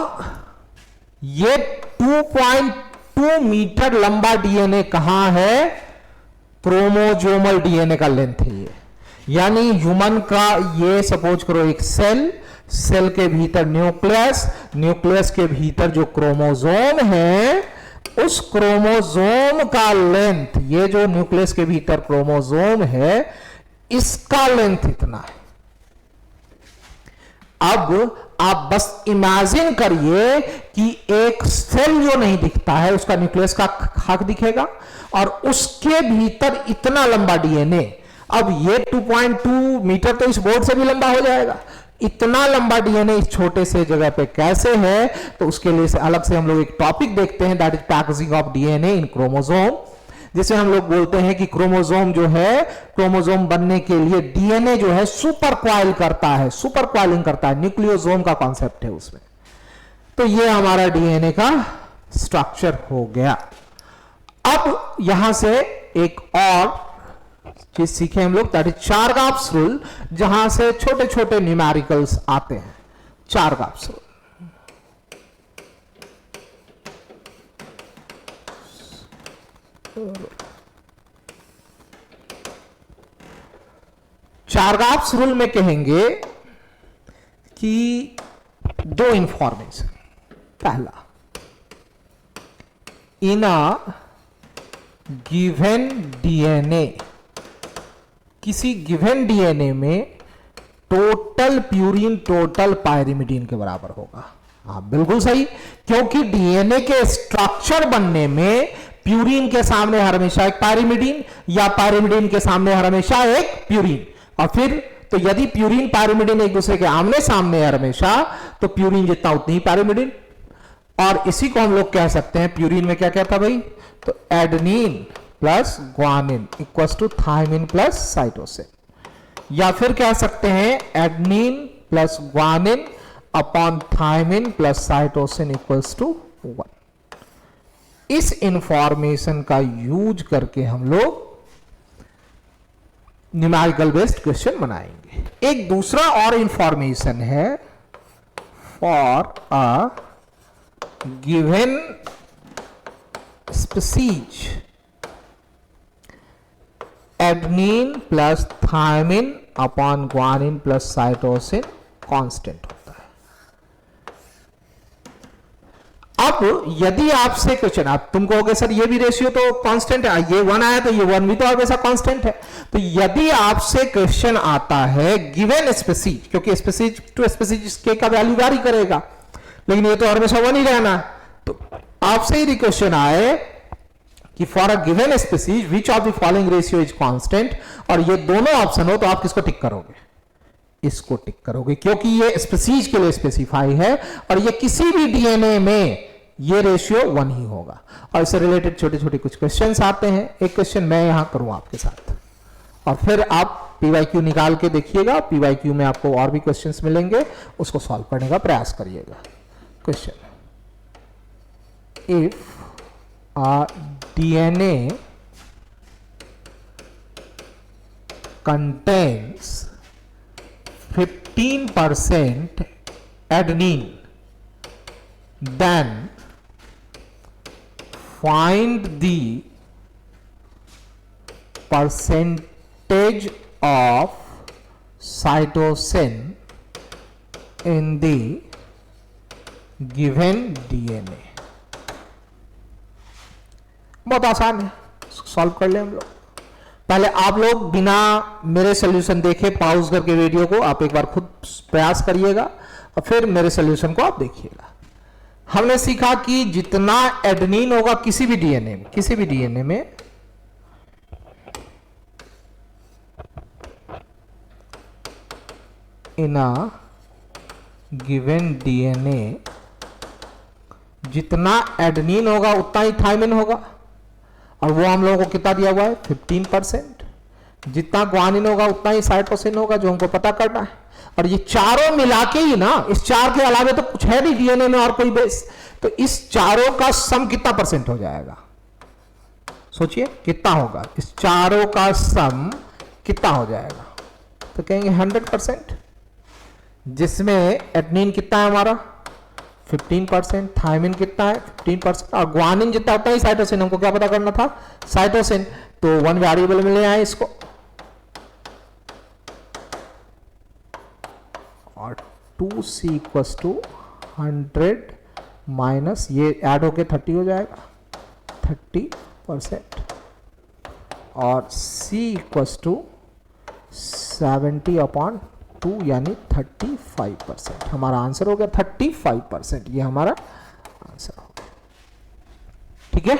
Speaker 1: ये 2.2 मीटर लंबा डीएनए कहां है? क्रोमोजोमल डीएनए का लेंथ है ये। यानी ह्यूमन का ये सपोज करो एक सेल, सेल के भीतर न्यूक्लियस, न्यूक्लियस के भीतर जो क्रोमोजोम है, उस क्रोमोजोम का लेंथ, ये जो न्यूक्लियस के भीतर क्रोमोजोम है, इसका लेंथ इतना है। अब आप बस इमेजिन करिए कि एक सेल जो नहीं दिखता है, उसका न्यूक्लियस का खाक दिखेगा और उसके भीतर इतना लंबा डीएनए। अब ये 2.2 मीटर तो इस बोर्ड से भी लंबा हो जाएगा। इतना लंबा डीएनए इस छोटे से जगह पे कैसे है? तो उसके लिए से अलग से हम लोग एक टॉपिक देखते हैं, that is packaging of DNA in chromosome, जिसे हम लोग बोलते हैं कि क्रोमोसोम जो है, क्रोमोसोम बनने के लिए डीएनए जो है सुपर क्वाइल करता है, सुपर क्वाइलिंग करता है, न्यूक्लियोसोम का कॉन्सेप्ट है उसमें। तो ये हमारा डीएनए का स्ट्रक्चर हो गया। अब यहां से एक और चीज सीखे हम लोग, दैट इज चारगाप्स रूल, जहां से छोटे छोटे न्यूमेरिकल्स आते हैं। चारगाप्स रूल, चारगाप्स रूल में कहेंगे कि दो इंफॉर्मेशन। पहला, इन अ गिवन डीएनए, किसी गिवन डीएनए में टोटल प्यूरिन टोटल पायरिमिडीन के बराबर होगा। हाँ बिल्कुल सही, क्योंकि डीएनए के स्ट्रक्चर बनने में प्यूरिन के सामने हमेशा एक पायरिमिडीन, या पायरिमिडीन के सामने हमेशा एक प्यूरिन। और फिर तो यदि प्यूरिन पायरिमिडीन एक दूसरे के आमने सामने है हमेशा, तो प्यूरिन जितना उतनी ही पायरिमिडीन। और इसी को हम लोग कह सकते हैं, प्यूरिन में क्या कहता भाई? तो adenine plus guanine equals to thymine plus cytosine, या फिर कह सकते हैं adenine plus guanine upon thymine plus cytosine equals to 1। इस इंफॉर्मेशन का यूज करके हम लोग न्यूमेरिकल बेस्ड क्वेश्चन बनाएंगे। एक दूसरा और इंफॉर्मेशन है, for a given species adenine plus thymine upon guanine plus cytosine constant होता है। अब यदि आपसे क्वेश्चन, आप तुम कहोगे सर ये भी रेशियो तो कांस्टेंट है, ये 1 आया तो ये 1 भी तो हमेशा कांस्टेंट है। तो यदि आपसे क्वेश्चन आता है गिवन स्पीसीज, क्योंकि स्पीसीज टू स्पीसीज के का वैल्यू वैरी करेगा, लेकिन ये तो हमेशा 1 ही रहना है। तो आपसे यदि क्वेश्चन आए कि for a given species which of the following ratio is constant, और ये दोनों ऑप्शन हो, तो आप किसको टिक करोगे? इसको टिक करोगे, क्योंकि ये स्पीसीज के लिए स्पेसिफाई है और ये किसी भी डीएनए में ये रेशियो 1 ही होगा। और इससे रिलेटेड छोटे छोटे कुछ क्वेश्चंस आते हैं। एक क्वेश्चन मैं यहां करूं आपके साथ, और फिर आप पीवाईक्यू निकाल के देखिएगा। पीवाईक्यू में आपको और भी क्वेश्चंस मिलेंगे, उसको सॉल्व करने का प्रयास करिएगा। Question, if a DNA contains 15% adenine, then find the percentage of cytosine in the given DNA। बहुत आसान है, सॉल्व कर ले हम लोग। पहले आप लोग बिना मेरे सॉल्यूशन देखे पॉज करके वीडियो को आप एक बार खुद प्रयास करिएगा और फिर मेरे सॉल्यूशन को आप देखिएगा। हमने सीखा कि जितना एडेनिन होगा किसी भी डीएनए में, किसी भी डीएनए में इन अ गिवन डीएनए, जितना एडेनिन होगा उतना ही थायमिन होगा, और वो हम लोगों को कितना दिया हुआ है? 15%। जितना ग्वानिन होगा उतना ही साइटोसिन होगा, जो हमको पता करना है। और ये चारों मिला के ही ना, इस चार के अलावा तो कुछ है नहीं डीएनए में और कोई बेस। तो इस चारों का सम कितना परसेंट हो जाएगा? सोचिए कितना होगा, इस चारों का सम कितना हो जाएगा? तो कहेंगे 100%, जिसमें एडनिन कितना है हमारा 15%, थायमिन कितना है 15%, और ग्वानिन जितना होता है साइटोसिन, हमको क्या पता करना था साइटोसिन, तो वन वेरिएबल में ले आए इसको, और 2C इक्वस टू 100 माइनस ये ऐड होके 30 हो जाएगा 30%, और C इक्वस टू 70/2 यानी 35%। हमारा आंसर हो गया 35%, ये हमारा आंसर हो गया। ठीक है,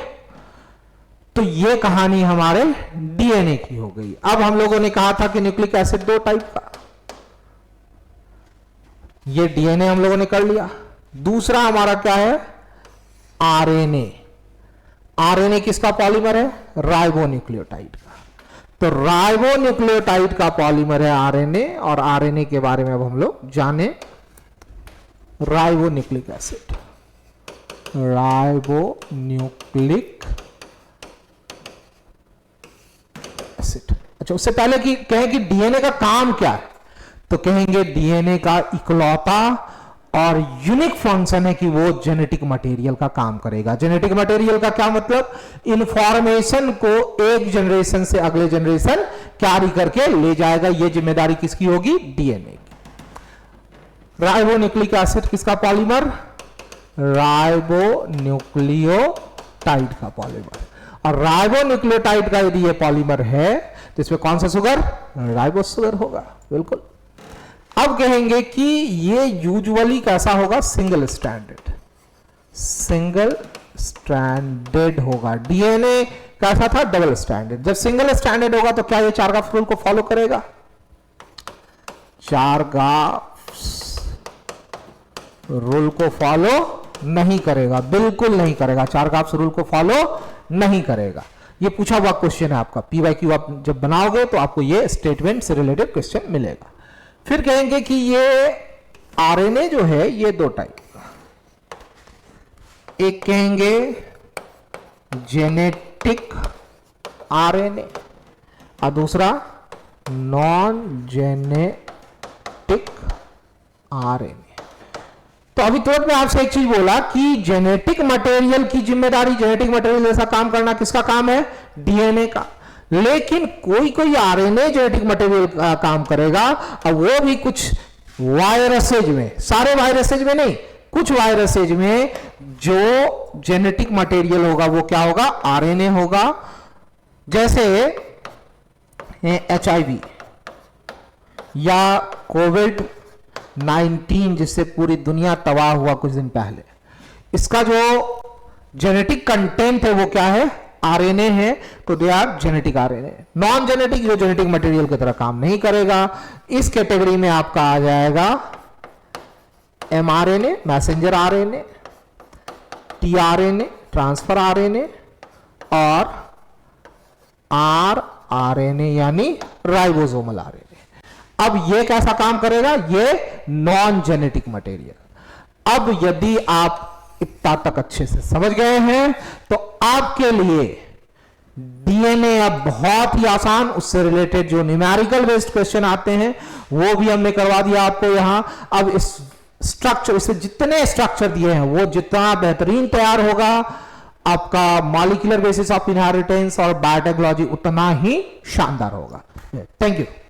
Speaker 1: तो ये कहानी हमारे डीएनए की हो गई। अब हम लोगों ने कहा था कि न्यूक्लिक एसिड 2 टाइप का, ये डीएनए हम लोगों ने कर लिया। दूसरा हमारा क्या है आरएनए। आरएनए किसका पॉलीमर है? राइबोन्यूक्लियोटाइड का। तो राइबोन्यूक्लियोटाइड का पॉलीमर है आरएनए, और आरएनए के बारे में अब हम लोग जाने। Ribonucleic acid, ribonucleic acid. अच्छा, उससे पहले कि कहें कि डीएनए का काम क्या है, तो कहेंगे डीएनए का इकलौता और यूनिक फंक्शन है कि वो जेनेटिक मटेरियल का काम करेगा। जेनेटिक मटेरियल का क्या मतलब? इंफॉर्मेशन को एक जनरेशन से अगले जनरेशन कैरी करके ले जाएगा। ये जिम्मेदारी किसकी होगी? डीएनए की। राइबोन्यूक्लिक एसिड किसका पॉलीमर? राइबोन्यूक्लियोटाइड का पॉलीमर। और राइबोन्यूक्लियोटाइड का यदि ये पॉलीमर है तो इसमें कौन सा शुगर? राइबोस शुगर होगा। बिल्कुल। अब कहेंगे कि ये यूजुअली कैसा होगा? Single stranded. सिंगल स्ट्रैंडेड होगा। डीएनए कैसा था? Double stranded. जब सिंगल स्ट्रैंडेड होगा तो क्या ये चारगाफ रूल को फॉलो करेगा? चारगाफ रूल को फॉलो नहीं करेगा, बिल्कुल नहीं करेगा। चारगाफ रूल को फॉलो नहीं करेगा। ये पूछा हुआ क्वेश्चन है आपका, पीवाईक्यू आप जब बनाओगे तो आपको ये स्टेटमेंट से रिलेटेड क्वेश्चन मिलेगा। फिर कहेंगे कि ये आरएनए जो है ये 2 टाइप का, एक कहेंगे जेनेटिक आरएनए और दूसरा नॉन जेनेटिक आरएनए। तो अभी तुरंत में आपसे एक चीज बोला कि जेनेटिक मटेरियल की जिम्मेदारी, जेनेटिक मटेरियल जैसा काम करना किसका काम है? डीएनए का। लेकिन कोई कोई आरएनए जेनेटिक मटेरियल का काम करेगा, और वो भी कुछ वायरसेज में, सारे वायरसेज में नहीं, कुछ वायरसेज में जो जेनेटिक मटेरियल होगा वो क्या होगा? आरएनए होगा। जैसे एचआईवी या कोविड-19 जिससे पूरी दुनिया तबाह हुआ कुछ दिन पहले, इसका जो जेनेटिक कंटेंट है वो क्या है? आरएनए है। तो they are genetic RNA. Non genetic जो जेनेटिक मटेरियल की तरह काम नहीं करेगा, इस कैटेगरी में आपका आ जाएगा mRNA, messenger RNA, tRNA, transfer RNA, और आरआरएनए यानी राइबोसोमल आरएनए। अब ये कैसा काम करेगा? ये नॉन जेनेटिक मटेरियल। अब यदि आप इतना तक अच्छे से समझ गए हैं तो आपके लिए डीएनए अब बहुत ही आसान, उससे रिलेटेड जो न्यूमेरिकल बेस्ड क्वेश्चन आते हैं वो भी हमने करवा दिया आपको यहां। अब इस स्ट्रक्चर, इससे जितने स्ट्रक्चर दिए हैं वो जितना बेहतरीन तैयार होगा, आपका मॉलिक्यूलर बेसिस ऑफ इनहेरिटेंस और बायोटेक्नोलॉजी उतना ही शानदार होगा। Thank you.